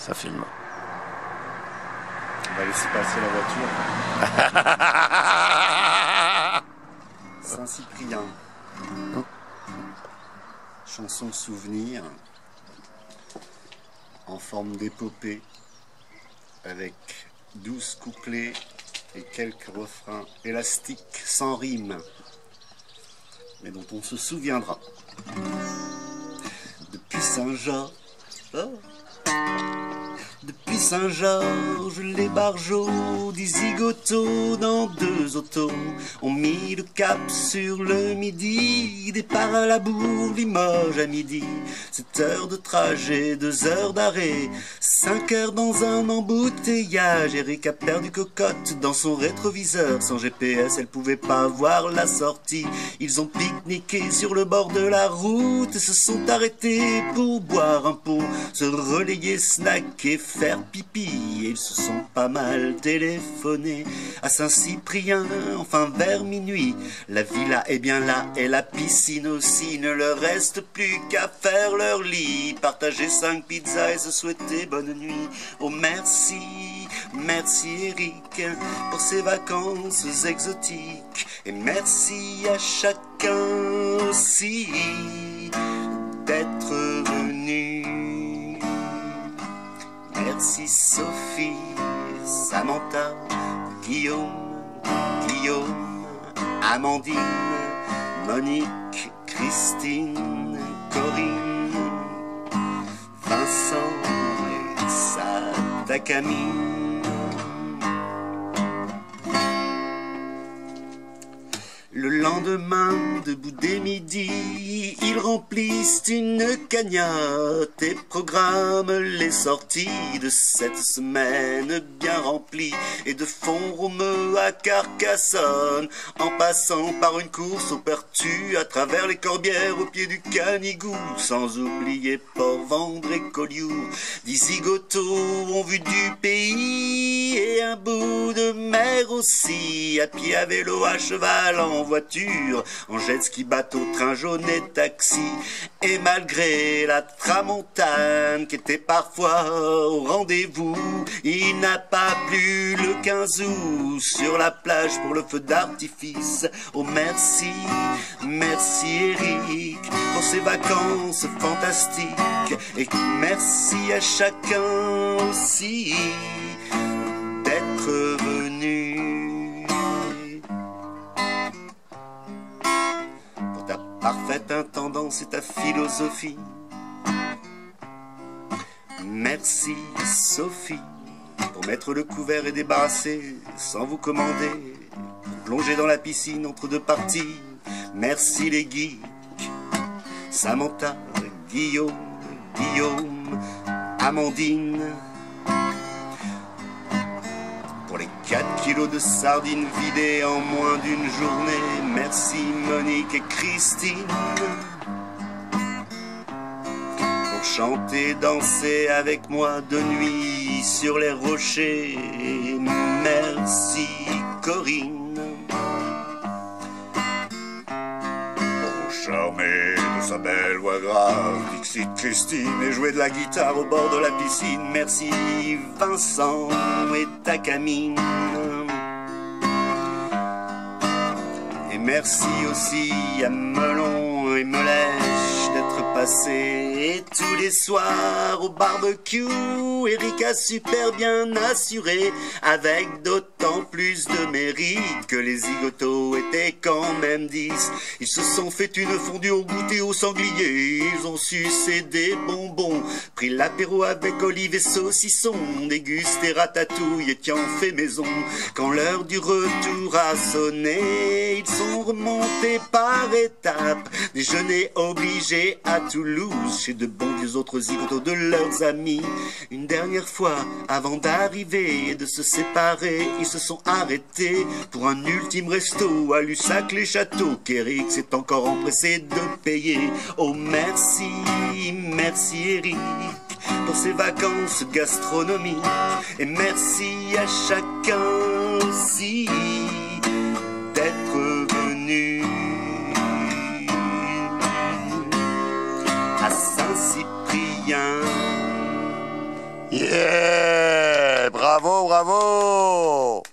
Ça filme. On va laisser passer la voiture. Saint-Cyprien. Chanson souvenir en forme d'épopée avec 12 couplets et quelques refrains élastiques sans rime, mais dont on se souviendra. Depuis Saint-Georges, depuis Saint-Georges, les barjots des zigotos dans 2 autos ont mis le cap sur le midi, départ à la Bourg, Limoges à midi. 7 heures de trajet, 2 heures d'arrêt, 5 heures dans un embouteillage. Eric a perdu cocotte dans son rétroviseur, sans GPS elle pouvait pas voir la sortie. Ils ont pique-niqué sur le bord de la route et se sont arrêtés pour boire un pot, se relayer, snacker, faire pipi. Et ils se sont pas mal téléphonés à Saint-Cyprien, enfin vers minuit. La villa est bien là et la piscine aussi, ne leur reste plus qu'à faire leur lit, partager 5 pizzas et se souhaiter bonne nuit. Oh merci, merci Eric pour ces vacances exotiques, et merci à chacun aussi d'être venu. Merci Sophie, Samantha, Guillaume, Amandine, Monique, Christine, Corinne, Vincent et sa Camille. Le lendemain, debout dès midi, ils remplissent une cagnotte et programment les sorties de cette semaine bien remplie, et de Font-Romeu à Carcassonne, en passant par une course au Pertu, à travers les Corbières au pied du Canigou, sans oublier Port-Vendre et Collioure. 10 zigotos ont vu du pays et un bout de mer aussi, à pied, à vélo, à cheval, en voiture, en jet ski, bateau, train jaune et taxi. Et malgré la tramontane qui était parfois au rendez-vous, il n'a pas plu le 15 août sur la plage pour le feu d'artifice. Oh merci, merci Eric pour ces vacances fantastiques, et merci à chacun aussi d'être venu. Parfaite intendance et ta philosophie. Merci Sophie pour mettre le couvert et débarrasser sans vous commander, pour plonger dans la piscine entre 2 parties. Merci les geeks, Samantha, Guillaume, Amandine, pour les 4 kilos de sardines vidées en moins d'une journée. Merci Monique et Christine pour chanter, danser avec moi de nuit sur les rochers. Merci Corinne pour charmer de sa belle voix grave. Dixit Christine et jouer de la guitare au bord de la piscine. Merci Vincent et ta Camille. Et merci aussi à Melon et Melèche d'être passés tous les soirs au barbecue. Eric a super bien assuré, avec d'autant plus de mérite que les zigotos étaient quand même 10. Ils se sont fait une fondue au goûter au sanglier, ils ont sucé des bonbons, pris l'apéro avec olives et saucisson, dégusté ratatouille et tiens fait maison. Quand l'heure du retour a sonné, ils sont remontés par étapes, déjeuner obligé à Toulouse chez de bons vieux autres zigotos de leurs amis. Une dernière fois avant d'arriver et de se séparer, ils se sont arrêtés pour un ultime resto à Lussac-les-Châteaux qu'Eric s'est encore empressé de payer. Oh merci, merci Eric pour ces vacances gastronomiques, et merci à chacun aussi d'être venu à Saint-Cyprien. Yeah! Bravo, bravo!